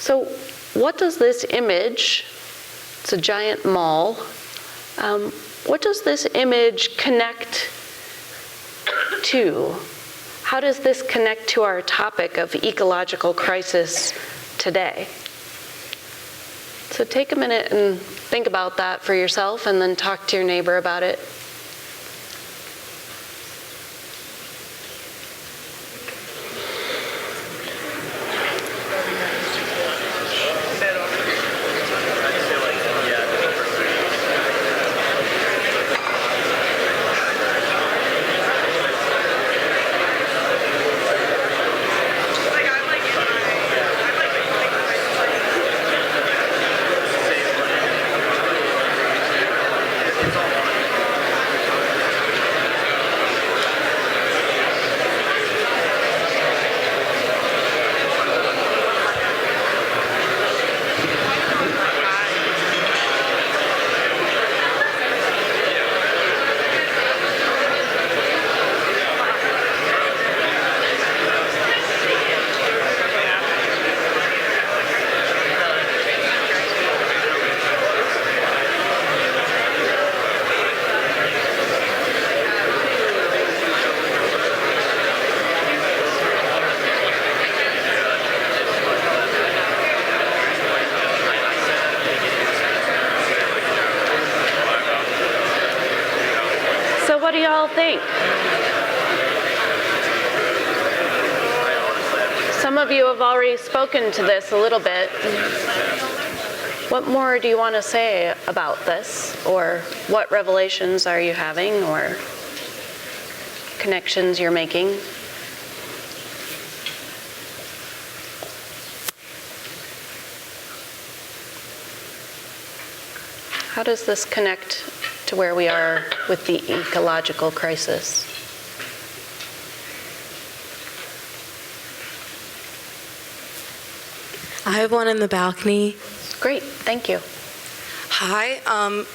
So what does this image, it's a giant mall, what does this image connect to? How does this connect to our topic of ecological crisis today? So take a minute and think about that for yourself and then talk to your neighbor about it. What do y'all think? Some of you have already spoken to this a little bit. What more do you want to say about this? Or what revelations are you having or connections you're making? How does this connect to where we are with the ecological crisis? I have one in the balcony. Great, thank you. Hi,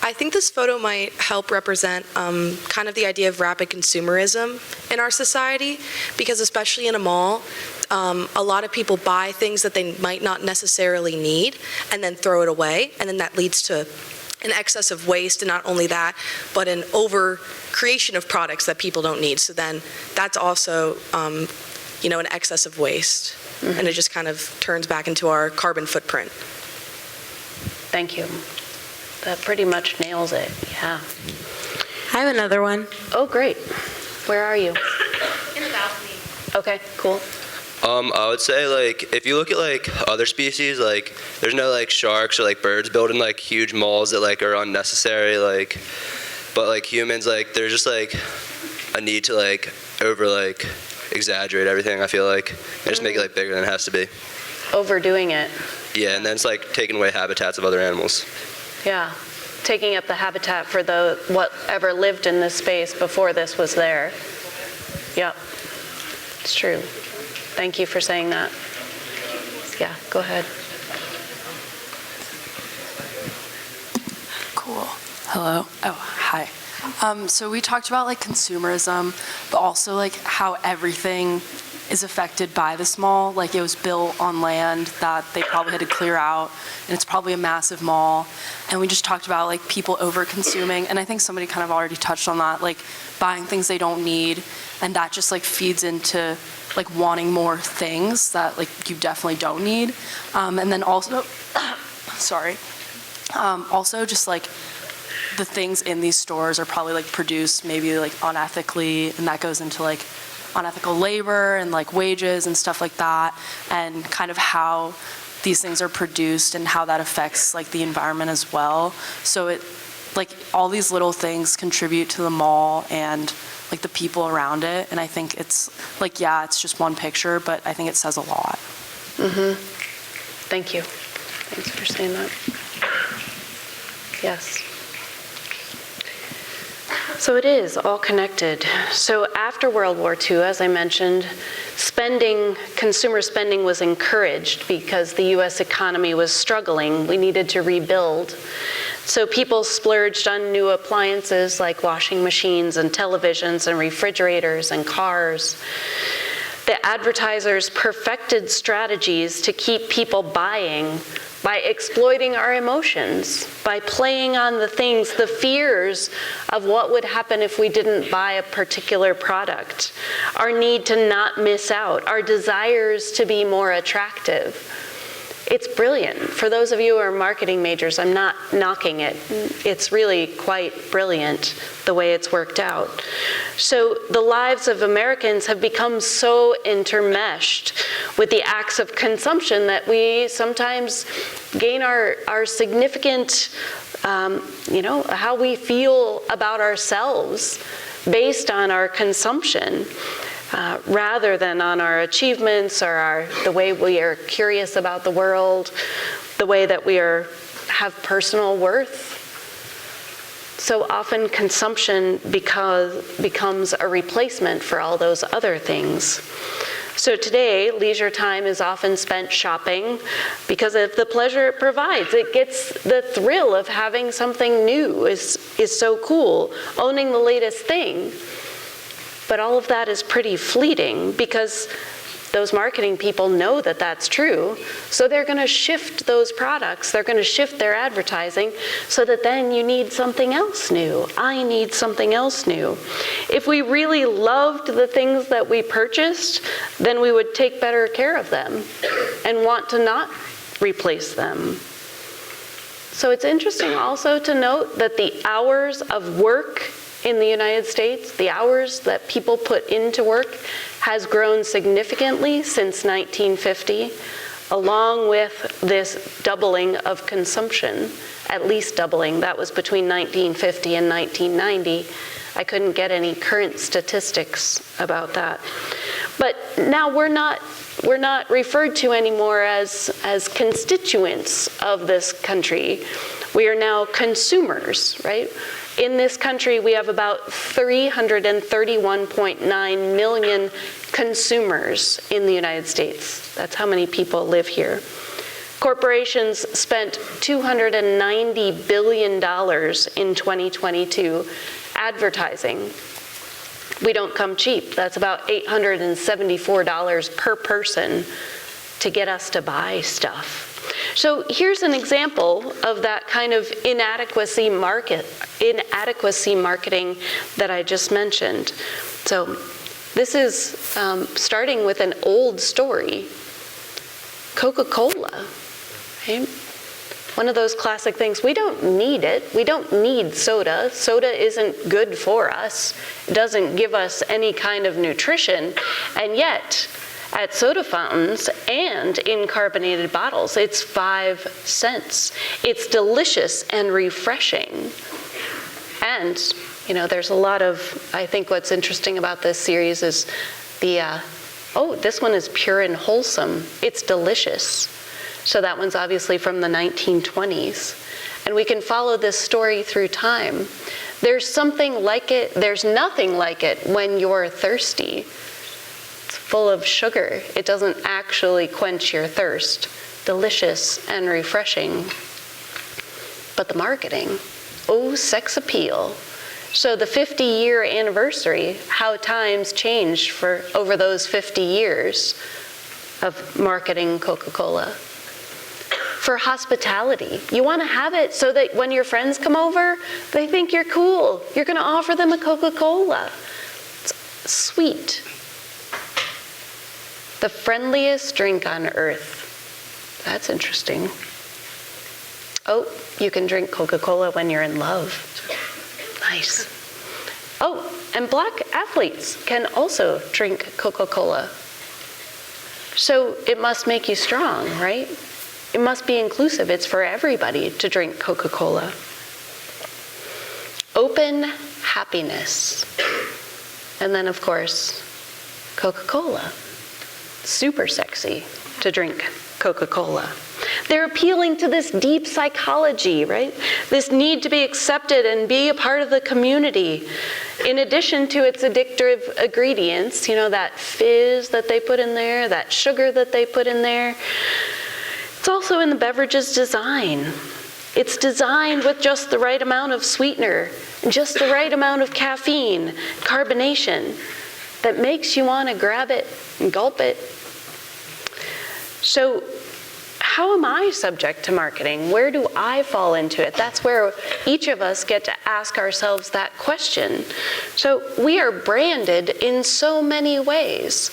I think this photo might help represent kind of the idea of rapid consumerism in our society, because especially in a mall, a lot of people buy things that they might not necessarily need and then throw it away, and then that leads to an excess of waste, and not only that, but an over creation of products that people don't need. So then that's also, an excess of waste. Mm-hmm. And it just kind of turns back into our carbon footprint. Thank you. That pretty much nails it, yeah. I have another one. Oh, great. Where are you? In the balcony. Okay, cool. I would say, if you look at, other species, there's no, sharks or, birds building, huge malls that, are unnecessary, but, humans, there's just, a need to, over, exaggerate everything, I feel like, and just make it, bigger than it has to be. Overdoing it. Yeah, and then it's, taking away habitats of other animals. Yeah, taking up the habitat for whatever lived in this space before this was there. Yep, it's true. Thank you for saying that. Yeah, go ahead. Cool. Hello. Oh, hi. So we talked about consumerism, but also how everything is affected by this mall. It was built on land that they probably had to clear out, and it's probably a massive mall. And we just talked about people over consuming, and I think somebody kind of already touched on that, buying things they don't need, and that just feeds into wanting more things that you definitely don't need. And then also, sorry, also just the things in these stores are probably produced maybe unethically, and that goes into unethical labor and wages and stuff like that, and kind of how these things are produced and how that affects the environment as well. So it all these little things contribute to the mall and the people around it, and I think it's yeah, it's just one picture, but I think it says a lot. Mm-hmm. Thank you. Thanks for saying that. Yes. So it is all connected. So after World War II, as I mentioned, consumer spending was encouraged because the US economy was struggling. We needed to rebuild. So people splurged on new appliances like washing machines and televisions and refrigerators and cars. The advertisers perfected strategies to keep people buying by exploiting our emotions, by playing on the things, the fears of what would happen if we didn't buy a particular product, our need to not miss out, our desires to be more attractive. It's brilliant. For those of you who are marketing majors, I'm not knocking it. It's really quite brilliant the way it's worked out. So the lives of Americans have become so intermeshed with the acts of consumption that we sometimes gain our significant, how we feel about ourselves based on our consumption. Rather than on our achievements or the way we are curious about the world, the way that we have personal worth. So often consumption becomes a replacement for all those other things. So today, leisure time is often spent shopping because of the pleasure it provides. It gets the thrill of having something new is so cool, owning the latest thing. But all of that is pretty fleeting because those marketing people know that that's true. So they're going to shift those products. They're going to shift their advertising so that then you need something else new. I need something else new. If we really loved the things that we purchased, then we would take better care of them and want to not replace them. So it's interesting also to note that the hours of work in the United States, the hours that people put into work has grown significantly since 1950, along with this doubling of consumption, at least doubling. That was between 1950 and 1990. I couldn't get any current statistics about that. But now we're not referred to anymore as constituents of this country. We are now consumers, right? In this country, we have about 331.9 million consumers in the United States. That's how many people live here. Corporations spent $290 billion in 2022 advertising. We don't come cheap. That's about $874 per person to get us to buy stuff. So here's an example of that kind of inadequacy marketing that I just mentioned. So this is starting with an old story. Coca-Cola, right? One of those classic things. We don't need it. We don't need soda. Soda isn't good for us. It doesn't give us any kind of nutrition. And yet, at soda fountains and in carbonated bottles, it's 5 cents. It's delicious and refreshing. And, there's a lot of, I think what's interesting about this series is this one is pure and wholesome. It's delicious. So that one's obviously from the 1920s. And we can follow this story through time. There's something like it. There's nothing like it when you're thirsty. Full of sugar. It doesn't actually quench your thirst. Delicious and refreshing. But the marketing, sex appeal. So the 50-year anniversary, how times changed over those 50 years of marketing Coca-Cola. For hospitality, you want to have it so that when your friends come over, they think you're cool. You're going to offer them a Coca-Cola. It's sweet. The friendliest drink on earth. That's interesting. You can drink Coca-Cola when you're in love. Nice. And black athletes can also drink Coca-Cola. So it must make you strong, right? It must be inclusive. It's for everybody to drink Coca-Cola. Open happiness. And then, of course, Coca-Cola. Super sexy to drink Coca-Cola. They're appealing to this deep psychology, right? This need to be accepted and be a part of the community. In addition to its addictive ingredients, that fizz that they put in there, that sugar that they put in there. It's also in the beverage's design. It's designed with just the right amount of sweetener, just the right amount of caffeine, carbonation. that makes you want to grab it and gulp it. So how am I subject to marketing? Where do I fall into it? That's where each of us get to ask ourselves that question. So we are branded in so many ways,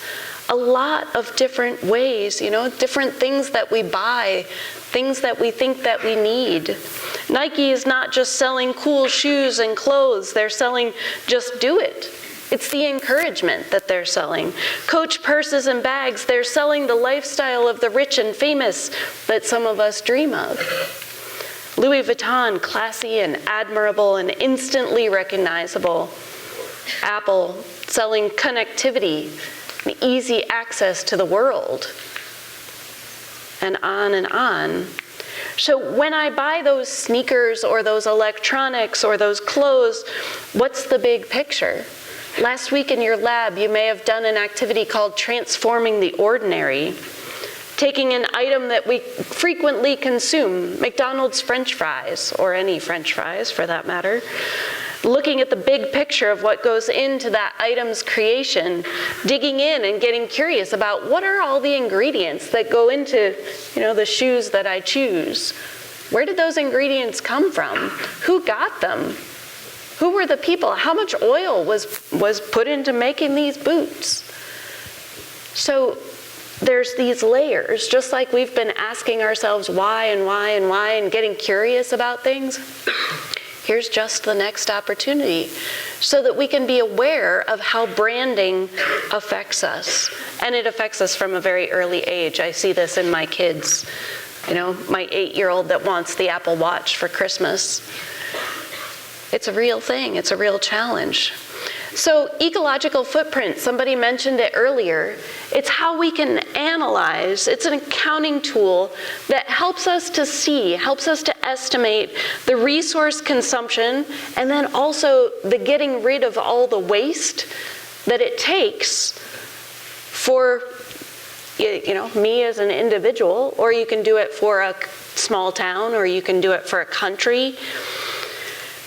a lot of different ways, different things that we buy, things that we think that we need. Nike is not just selling cool shoes and clothes, they're selling just do it. It's the encouragement that they're selling. Coach purses and bags, they're selling the lifestyle of the rich and famous that some of us dream of. Louis Vuitton, classy and admirable and instantly recognizable. Apple, selling connectivity and easy access to the world. And on and on. So when I buy those sneakers or those electronics or those clothes, what's the big picture? Last week in your lab, you may have done an activity called Transforming the Ordinary, taking an item that we frequently consume, McDonald's French fries, or any French fries for that matter, looking at the big picture of what goes into that item's creation, digging in and getting curious about what are all the ingredients that go into, the shoes that I choose. Where did those ingredients come from? Who got them? Who were the people? How much oil was put into making these boots? So there's these layers, just like we've been asking ourselves why and getting curious about things. Here's just the next opportunity so that we can be aware of how branding affects us. And it affects us from a very early age. I see this in my kids. My 8-year-old that wants the Apple Watch for Christmas. It's a real thing. It's a real challenge. So ecological footprint, somebody mentioned it earlier. It's how we can analyze. It's an accounting tool that helps us to see, helps us to estimate the resource consumption, and then also the getting rid of all the waste that it takes for me as an individual, or you can do it for a small town, or you can do it for a country.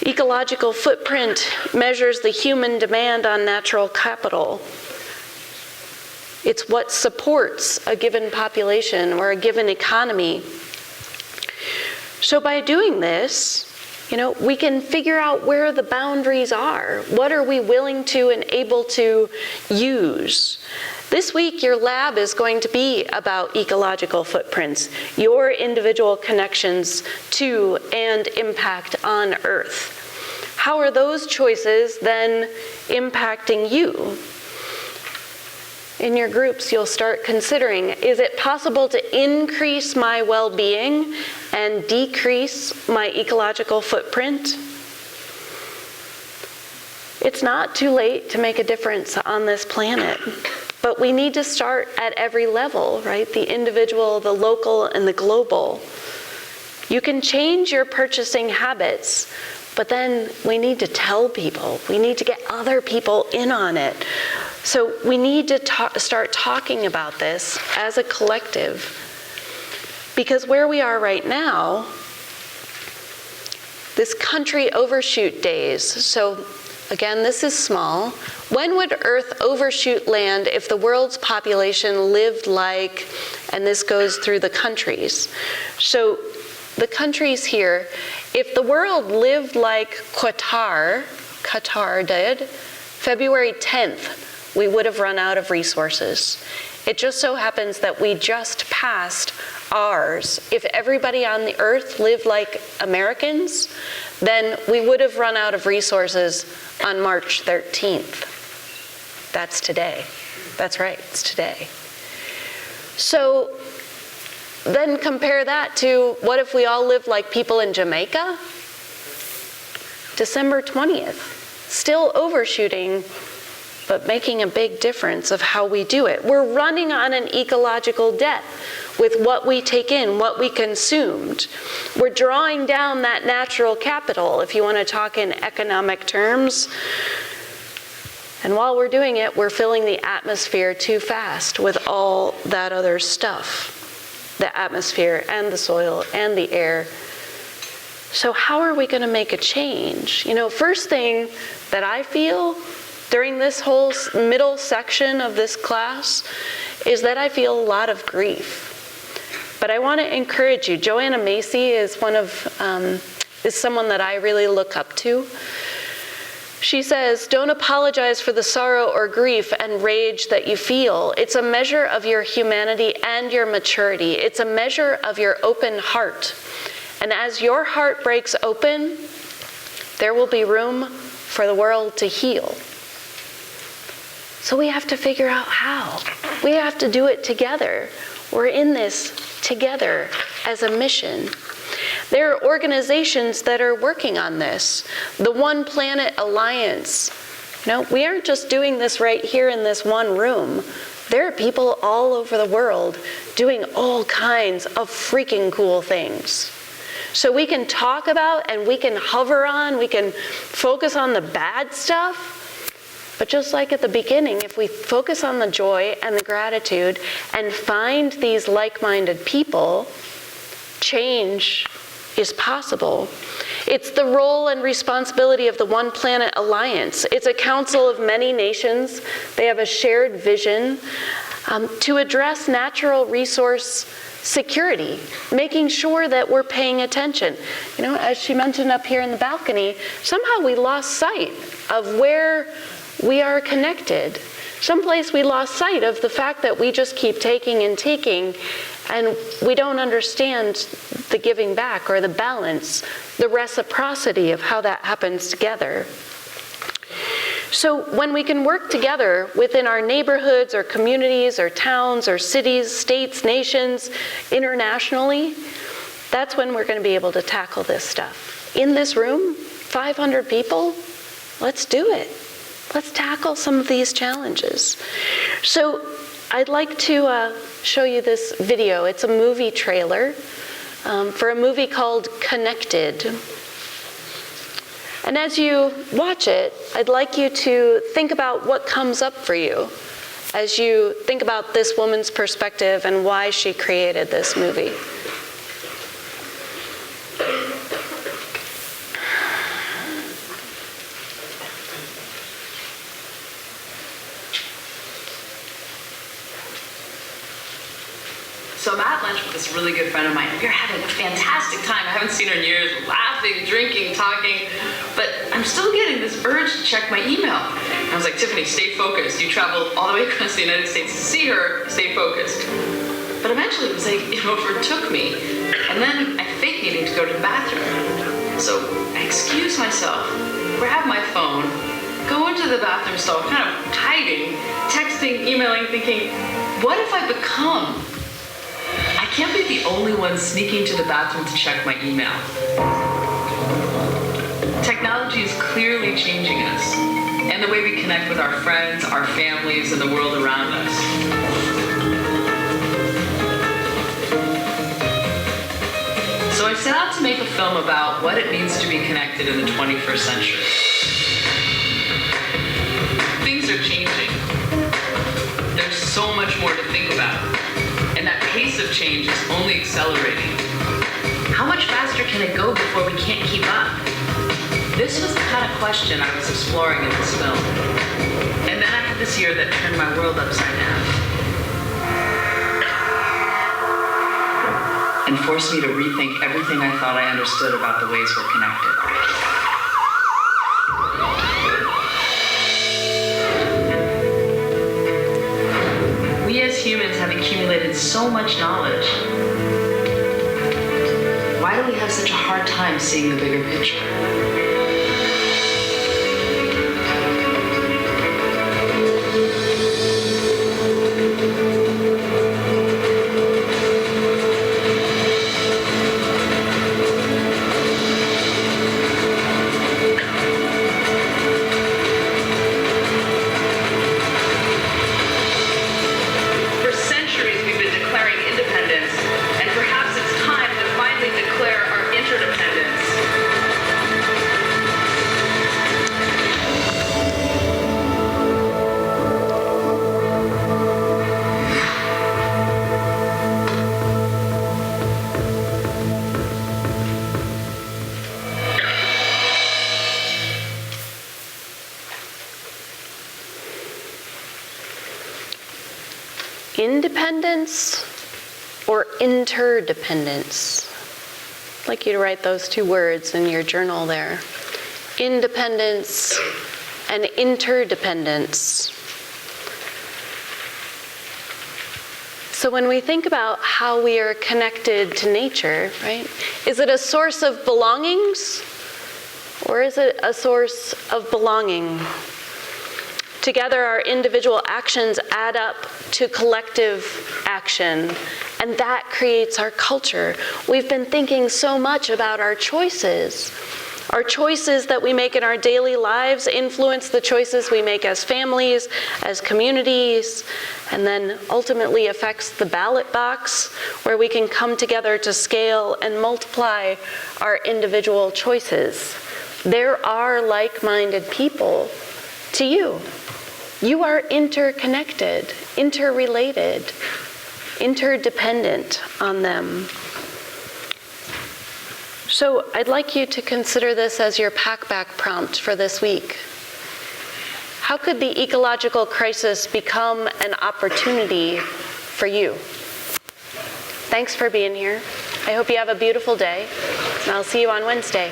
Ecological footprint measures the human demand on natural capital. It's what supports a given population or a given economy. So by doing this, we can figure out where the boundaries are. What are we willing to and able to use? This week, your lab is going to be about ecological footprints, your individual connections to and impact on Earth. How are those choices then impacting you? In your groups, you'll start considering, is it possible to increase my well-being and decrease my ecological footprint? It's not too late to make a difference on this planet. But we need to start at every level, right? The individual, the local, and the global. You can change your purchasing habits, but then we need to tell people. We need to get other people in on it. So we need to start talking about this as a collective. Because where we are right now, this country overshoot days, so again, this is small. When would Earth overshoot land if the world's population lived like, and this goes through the countries. So the countries here, if the world lived like Qatar did, February 10th, we would have run out of resources. It just so happens that we just passed ours. If everybody on the Earth lived like Americans, then we would have run out of resources on March 13th. That's today. That's right, it's today. So then compare that to what if we all lived like people in Jamaica? December 20th, still overshooting, but making a big difference of how we do it. We're running on an ecological debt with what we take in, what we consumed. We're drawing down that natural capital, if you want to talk in economic terms. And while we're doing it, we're filling the atmosphere too fast with all that other stuff. The atmosphere and the soil and the air. So how are we going to make a change? First thing that I feel during this whole middle section of this class is that I feel a lot of grief. But I want to encourage you. Joanna Macy is someone that I really look up to. She says, "Don't apologize for the sorrow or grief and rage that you feel. It's a measure of your humanity and your maturity. It's a measure of your open heart. And as your heart breaks open, there will be room for the world to heal." So we have to figure out how. We have to do it together. We're in this together as a mission. There are organizations that are working on this. The One Planet Alliance. We aren't just doing this right here in this one room. There are people all over the world doing all kinds of freaking cool things. So we can talk about and we can hover on, we can focus on the bad stuff. But just like at the beginning, if we focus on the joy and the gratitude and find these like-minded people, change is possible. It's the role and responsibility of the One Planet Alliance. It's a council of many nations. They have a shared vision to address natural resource security, making sure that we're paying attention. As she mentioned up here in the balcony, somehow we lost sight of where we are connected. Someplace we lost sight of the fact that we just keep taking and taking, and we don't understand the giving back or the balance, the reciprocity of how that happens together. So when we can work together within our neighborhoods or communities or towns or cities, states, nations, internationally, that's when we're going to be able to tackle this stuff. In this room, 500 people, let's do it. Let's tackle some of these challenges. So I'd like to show you this video. It's a movie trailer for a movie called Connected. And as you watch it, I'd like you to think about what comes up for you as you think about this woman's perspective and why she created this movie. So I'm at lunch with this really good friend of mine. We're having a fantastic time. I haven't seen her in years. We're laughing, drinking, talking, but I'm still getting this urge to check my email. And I was like, Tiffany, stay focused. You traveled all the way across the United States to see her. Stay focused. But eventually it was like, it overtook me. And then I faked needing to go to the bathroom. So I excuse myself, grab my phone, go into the bathroom stall, kind of hiding, texting, emailing, thinking, what if I become? I can't be the only one sneaking to the bathroom to check my email. Technology is clearly changing us, and the way we connect with our friends, our families, and the world around us. So I set out to make a film about what it means to be connected in the 21st century. Things are changing. There's so much more to think about. And that pace of change is only accelerating. How much faster can it go before we can't keep up? This was the kind of question I was exploring in this film. And then I had this year that turned my world upside down. And forced me to rethink everything I thought I understood about the ways we're connected. We as humans have accumulated so much knowledge. Why do we have such a hard time seeing the bigger picture? independence or interdependence? I'd like you to write those two words in your journal there. Independence and interdependence. So when we think about how we are connected to nature, right, is it a source of belongings or is it a source of belonging? Together, our individual actions add up to collective action, and that creates our culture. We've been thinking so much about our choices. Our choices that we make in our daily lives influence the choices we make as families, as communities, and then ultimately affects the ballot box, where we can come together to scale and multiply our individual choices. There are like-minded people to you. You are interconnected, interrelated, interdependent on them. So I'd like you to consider this as your pack-back prompt for this week. How could the ecological crisis become an opportunity for you? Thanks for being here. I hope you have a beautiful day, and I'll see you on Wednesday.